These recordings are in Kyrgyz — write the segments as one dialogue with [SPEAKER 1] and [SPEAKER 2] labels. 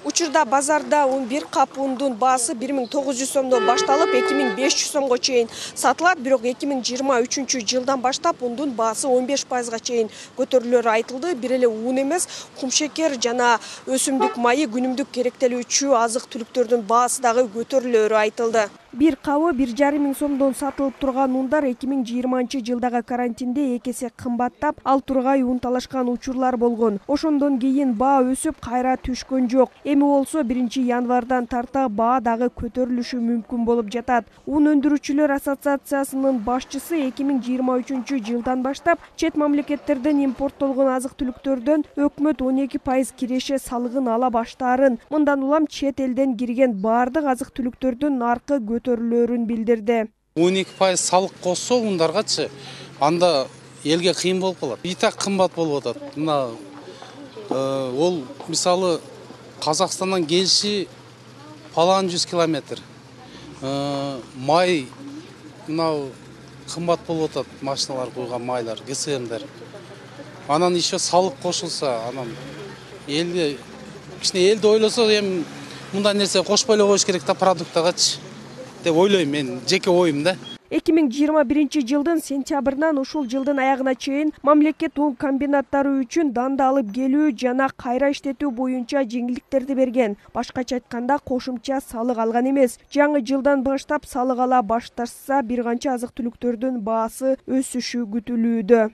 [SPEAKER 1] Учурда базарда 11 кап ундун баасы 1900 сомдон башталып 2500 сомго чейин сатылат, бирок 2023 жылдан баштап ундун баасы 15%га чейин көтөрүлөрү айтылды. Бир эле ун эмес, кумшекер жана өсүмдүк майы күнүмдүк керектелүүчү азык-түлүктөрдүн баасы дагы көтөрүлөрү айтылды. Бир кабы 1,5 миң сомдон сатылып турган ундар 2020 жылдагы карантинде экесе кымбаттап, ал тургай ун талашкан учурлар болгон. Ошондон кийин баа өсүп, кайра түшкөн жок. Эми болсо 1 январдан тарта баа дагы көтөрүлүшү мүмкүн болуп жатат. Ун өндүрүүчүлөр ассоциациясынын башчысы 2023 жылдан баштап чет мамлекеттерден импорттолгон азык-түлүктөрдөн өкмөт 12% киреше салыгын ала баштаарын, мындан улам чет элден кирген баардык азык-түлүктөрдүн наркы көтөрүлөрүн билдирди.
[SPEAKER 2] 12% салык косо ундаргачы, анда элге кыйын болуп калат. И так кымбат болуп атат. Мына ол мисалы Казакстандан келиши палан 100 километр. Май мына кымбат болуп атат, машиналар койгон майлар, ГСМдер. Анан еще салык кошулса, анан элге кичине элди ойлосо, эми мындай нерсе кошпой эле коюш керек да продуктагачы деп ойлойм, мен жеке оюм да.
[SPEAKER 1] 2021 жылдын сентябрынан ушул жылдын аягына чейин мамлекет ун комбинаттары үчүн данды алып келүү жана кайра иштетүү боюнча жеңилдиктерди берген. Башкача айтканда, кошумча салык алган эмес. Жаңы жылдан баштап салык ала башташса, бир канча азык-түлүктөрдүн баасы өсүшү күтүлүүдө.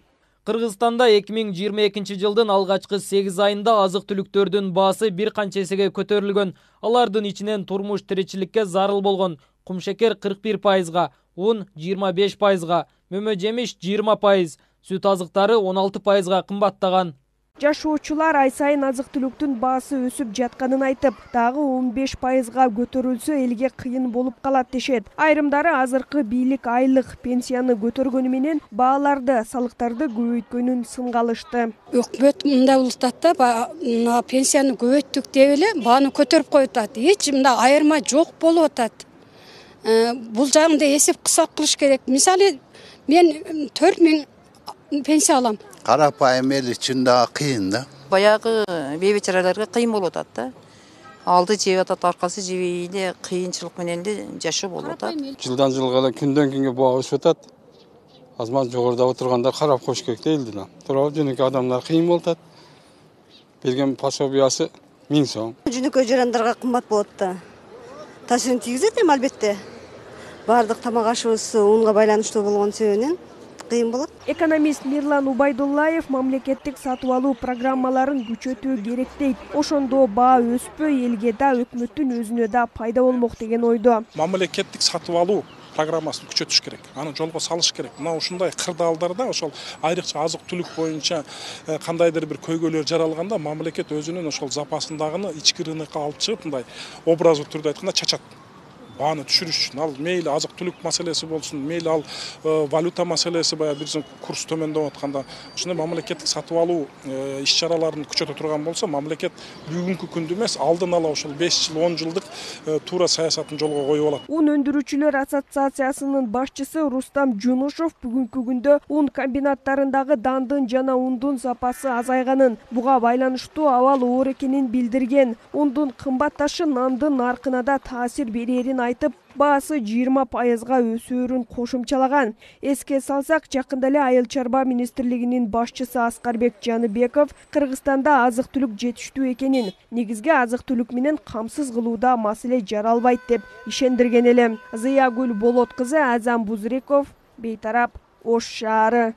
[SPEAKER 3] Кыргызстанда 2022 жылдын алгачкы 8 айында азык-түлүктөрдүн баасы бир канча эсеге көтөрүлгөн. Алардын ичинен турмуш тиричиликке зарыл болгон кумшекер 41%га, un 25%га, мөмө жемиш 20%, сүт азыктары 16%га кымбаттаган.
[SPEAKER 1] Жашоочулар ай сайын азык-түлүктүн баасы өсүп жатканын айтып, дагы 15%га көтөрүлсө элге кыйын болуп калат дешет. Айрымдары азыркы бийлик айлык пенсияны көтөргөнү менен бааларды, салыктарды көбөйткөнүн сынга алышты.
[SPEAKER 4] Өкмөт мындай улуттат да, пенсияны көбөйттүк деп эле бааны көтөрүп коюп атат. Эч мындай айырма жок болуп атат. Бул жагында эсеп кысап кылыш керек. Мисалы, мен 4000 пенсия алам.
[SPEAKER 5] Карапайым эл үчүн да кыйын да.
[SPEAKER 6] Баягы бейбечараларга кыйын болуп атат да. Алды жеп атат, аркасы жебей эле кыйынчылык менен эле жашоо болуп атат.
[SPEAKER 7] Жылдан жылга эле күндөн күнгө баа өсүп атат. Азман жогоруда отургандар карап коюш керек да элди. Туурабы, жөнөкөй адамдар кыйын болуп атат. Берген пособиясы 1000 сом.
[SPEAKER 8] Жөнөкөй жарандарга кымбат болот да. Таасирин тийгизет эми албетте. Бардык тамак ашыбыз унга байланыштуу болгон себебинен кыйын болот.
[SPEAKER 1] Экономист Мирлан Убайдуллаев мамлекеттик сатып алуу программаларын күчөтүү керек дейт. Ошондо баа өспөй, элге да, өкмөттүн өзүнө да пайда болмок деген ойдо.
[SPEAKER 9] Мамлекеттик сатып алуу программасын күчөтүш керек, аны жолго салыш керек. Мына ушундай кырдаалдарда ошол айрыкча азык-түлүк боюнча кандайдыр бир көйгөйлөр жаралганда мамлекет өзүнүн ошол запасындагыны ички рынокко алып чыгып, мындай образы түрдө айтканда чачат. Бааны түшүрүш үчүн, ал мейли азык-түлүк маселеси болсун, мейли ал валюта маселеси, баягы бир курс төмөндөп атканда, ошондой мамлекеттик сатып алуу иш-чараларын күчөтө турган болсо, мамлекет бүгүнкү күндү эмес, алдын ала ошол 5 жыл, 10 жылдык туура саясатын жолго коюп алат.
[SPEAKER 1] Un өндүрүүчүлөр ассоциациясынын башчысы Рустам Жунушов бүгүнкү күндө un комбинаттарындагы дандын жана ундун запасы азайганын, буга байланыштуу абал оор экенин билдирген. Ундун кымбатташы нандын наркына да таасир берерин айтып, баасы 20%га өсөөрүн кошумчалаган. Эске салсак, жакында эле Айыл чарба министрлигинин башчысы Аскарбек Жаныбеков Кыргызстанда азык-түлүк жетиштүү экенин, негизги азык-түлүк менен камсыз кылууда маселе жаралбайт деп ишендирген эле. Зыягүл Болот кызы, Азам Бузриков, Бейтарап, Ош шаары.